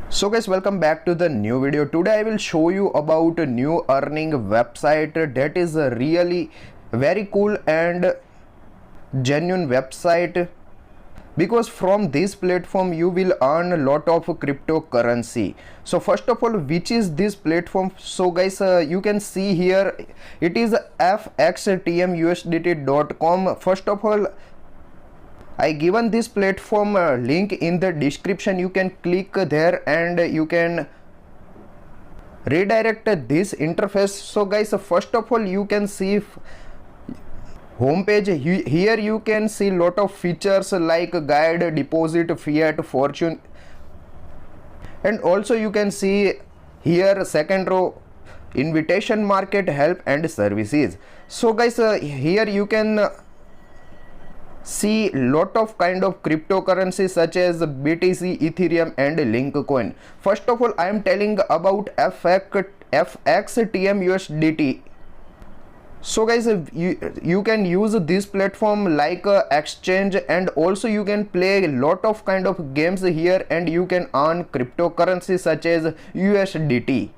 So guys, welcome back to the new video. Today I will show you about a new earning website that is a really very cool and genuine website, because from this platform you will earn a lot of cryptocurrency. So first of all, which is this platform? So guys, you can see here it is fxtmusdt.com. First of all, I given this platform link in the description. You can click there and you can redirect this interface. So guys, first of all, you can see homepage. Here you can see lot of features like guide, deposit, fiat, fortune, and also you can see here second row invitation, market, help and services. So guys, here you can see lot of kind of cryptocurrency such as BTC, Ethereum and Linkcoin. First of all, I am telling about FXTMUSDT. So guys, you can use this platform like exchange, and also you can play a lot of kind of games here and you can earn cryptocurrency such as USDT.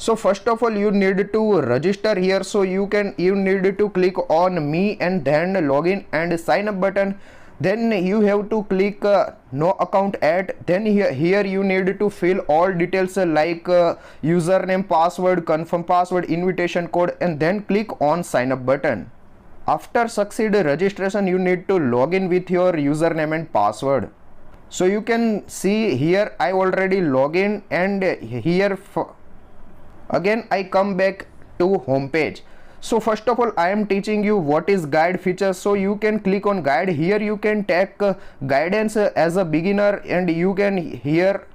So first of all, you need to register here. So you need to click on me and then login and sign up button. Then you have to click no account at. Then here you need to fill all details like username, password, confirm password, invitation code, and then click on sign up button. After succeed registration, you need to log in with your username and password. So you can see here I already log in, and here again I come back to home page. So first of all, I am teaching you what is guide feature. So you can click on guide. Here you can take guidance as a beginner, and you can here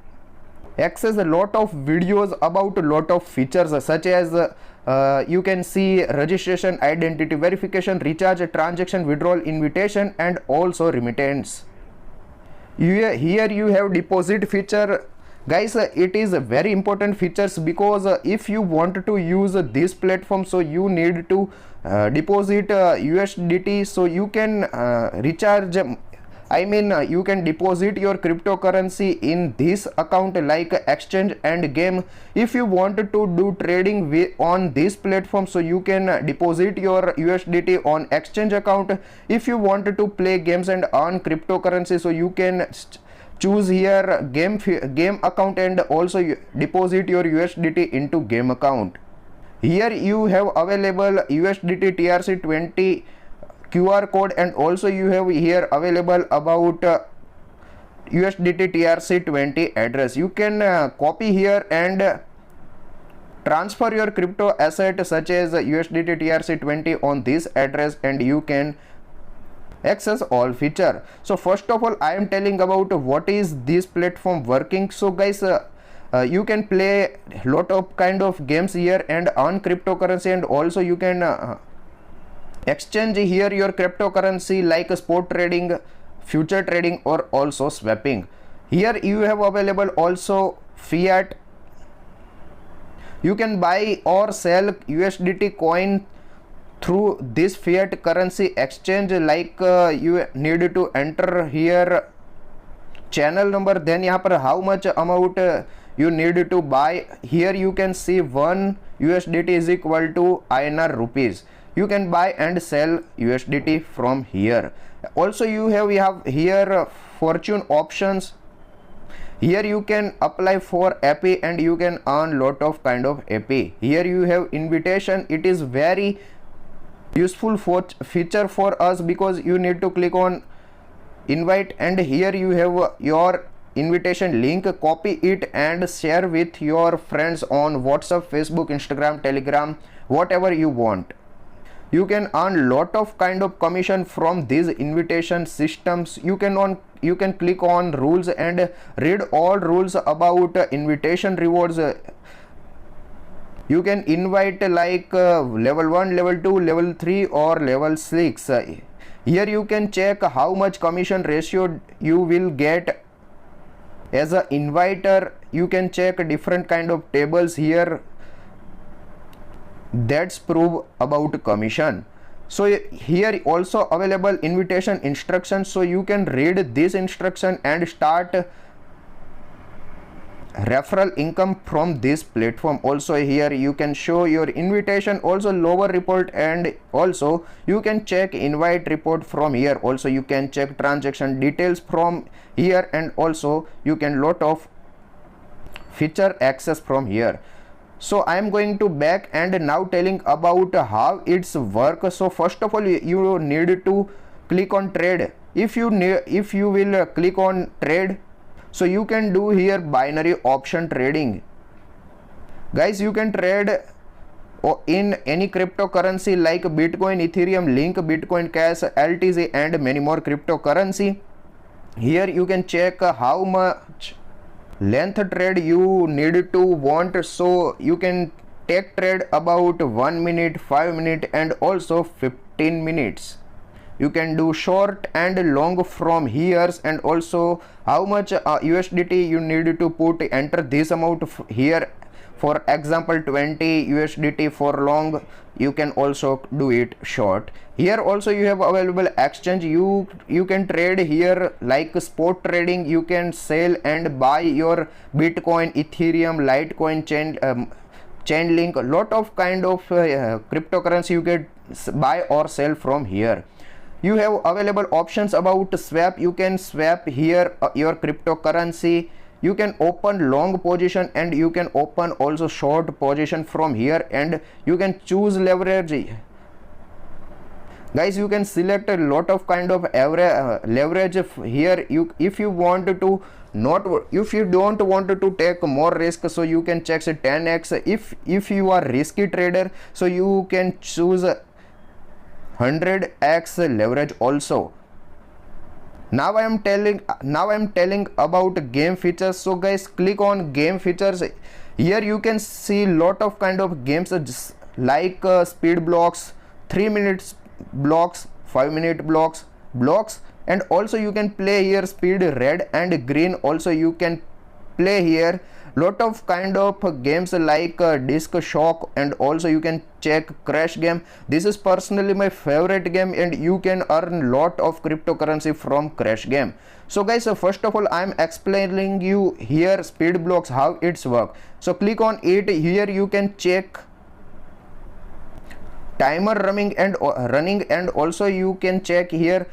access a lot of videos about a lot of features such as you can see registration, identity verification, recharge, transaction, withdrawal, invitation and also remittance. Here you have deposit feature. Guys, it is a very important features, because if you want to use this platform, so you need to deposit USDT, so you can recharge, you can deposit your cryptocurrency in this account like exchange and game. If you want to do trading on this platform, so you can deposit your USDT on exchange account. If you want to play games and earn cryptocurrency, so you can choose here game account and also deposit your USDT into game account. Here you have available USDT TRC20 QR code, and also you have here available about USDT TRC20 address. You can copy here and transfer your crypto asset such as USDT TRC20 on this address, and you can access all feature. So first of all, I am telling about what is this platform working. So guys, you can play lot of kind of games here and earn cryptocurrency, and also you can exchange here your cryptocurrency like spot trading, future trading or also swapping. Here you have available also fiat. You can buy or sell USDT coin through this fiat currency exchange, like you need to enter here channel number, then यहाँ पर how much amount you need to buy. Here you can see 1 USDT is equal to INR rupees. You can buy and sell USDT from here. Also you have here fortune options. Here you can apply for AP and you can earn lot of kind of AP. Here you have invitation. It is very useful feature for us, because you need to click on invite, and here you have your invitation link. Copy it and share with your friends on WhatsApp, Facebook, Instagram, Telegram, whatever you want. You can earn lot of kind of commission from these invitation systems. You can click on rules and read all rules about invitation rewards. You can invite like level 1, level 2, level 3 or level 6. Here you can check how much commission ratio you will get as an inviter. You can check different kind of tables here that's prove about commission. So here also available invitation instructions, so you can read this instruction and start referral income from this platform. Also here you can show your invitation, also lower report, and also you can check invite report from here. Also you can check transaction details from here, and also you can lot of feature access from here. So I am going to back and now telling about how it's work. So first of all, you need to click on trade. If you will click on trade, so you can do here binary option trading. Guys, you can trade in any cryptocurrency like Bitcoin, Ethereum, Link, Bitcoin Cash, LTC, and many more cryptocurrency. Here you can check how much length trade you need to want. So you can take trade about 1 minute, 5 minutes, and also 15 minutes. You can do short and long from here, and also how much USDT you need to put, enter this amount here. For example 20 USDT for long, you can also do it short. Here also you have available exchange. You can trade here like spot trading. You can sell and buy your Bitcoin, Ethereum, Litecoin, Chainlink, a lot of kind of cryptocurrency you can buy or sell from here. You have available options about swap. You can swap here your cryptocurrency. You can open long position, and you can open also short position from here, and you can choose leverage. Guys, you can select a lot of kind of leverage here. If you want to if you don't want to take more risk, so you can check 10x. If you are risky trader, so you can choose 100x leverage also. Now I am telling about game features. So guys, click on game features. Here you can see lot of kind of games like speed blocks, 3 minutes blocks, 5 minute blocks, and also you can play here speed red and green. Also you can play here lot of kind of games like disc shock, and also you can check crash game. This is personally my favorite game, and you can earn lot of cryptocurrency from crash game. So guys, first of all I am explaining you here speed blocks, how it's work. So click on it. Here you can check timer running, and also you can check here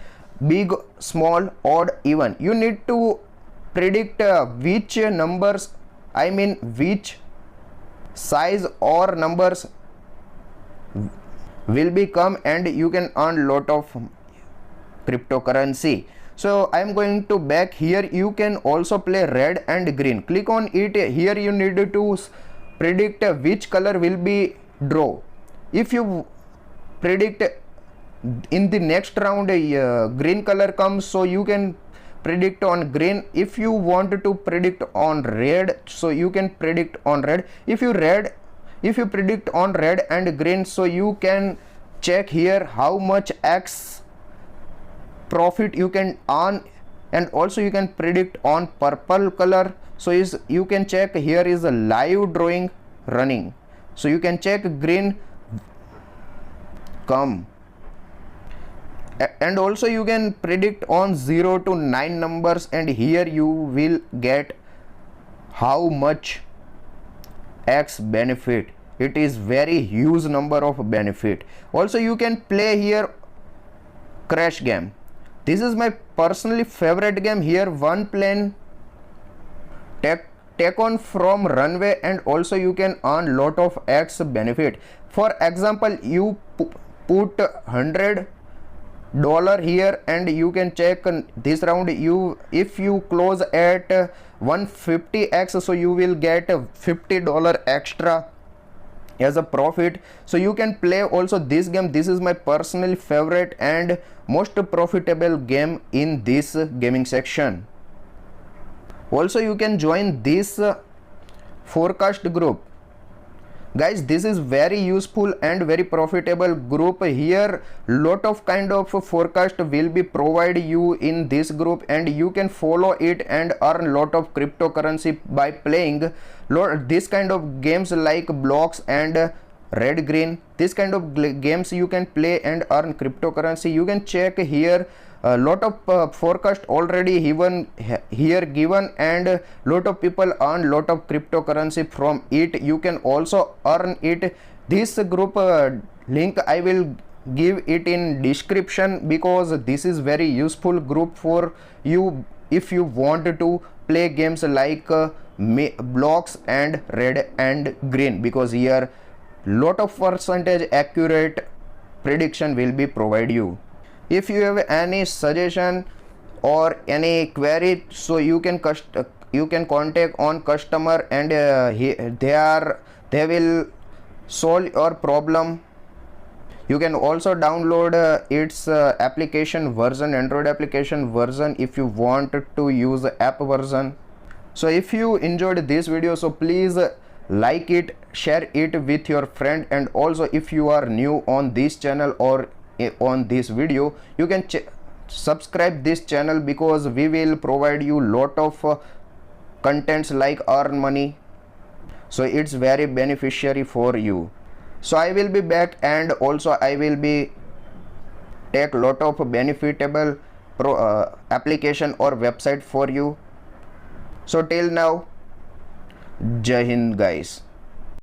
big, small, odd, even. You need to predict which numbers, which size or numbers will become, and you can earn lot of cryptocurrency. So I am going to back. Here you can also play red and green. Click on it. Here you need to predict which color will be draw. If you predict in the next round green color comes, so you can predict on green. If you want to predict on red, so you can predict on red. If you predict on red and green, so you can check here how much x profit you can earn, and also you can predict on purple color. So you can check here is a live drawing running, so you can check green come, and also you can predict on 0 to 9 numbers, and here you will get how much x benefit. It is very huge number of benefit. Also you can play here crash game. This is my personally favorite game. Here one plane take on from runway, and also you can earn lot of x benefit. For example, you put $100 here, and you can check this round. If you close at 150x, so you will get $50 extra as a profit. So you can play also this game. This is my personal favorite and most profitable game in this gaming section. Also you can join this forecast group. Guys, this is very useful and very profitable group. Here lot of kind of forecast will be provided you in this group, and you can follow it and earn lot of cryptocurrency by playing this kind of games like blocks and red green. This kind of games you can play and earn cryptocurrency. You can check here a lot of forecast already here given, and lot of people earn lot of cryptocurrency from it. You can also earn it. This group link I will give it in description, because this is very useful group for you if you want to play games like blocks and red and green, because here lot of percentage accurate prediction will be provide you. If you have any suggestion or any query, so you can contact on customer, and they will solve your problem. You can also download its application version, Android application version, if you want to use the app version. So if you enjoyed this video, so please like it, share it with your friend, and also if you are new on this channel or on this video, you can subscribe this channel, because we will provide you lot of contents like earn money, so it's very beneficiary for you. So I will be back, and also I will be take lot of benefitable application or website for you. So till now, Jai Hind guys.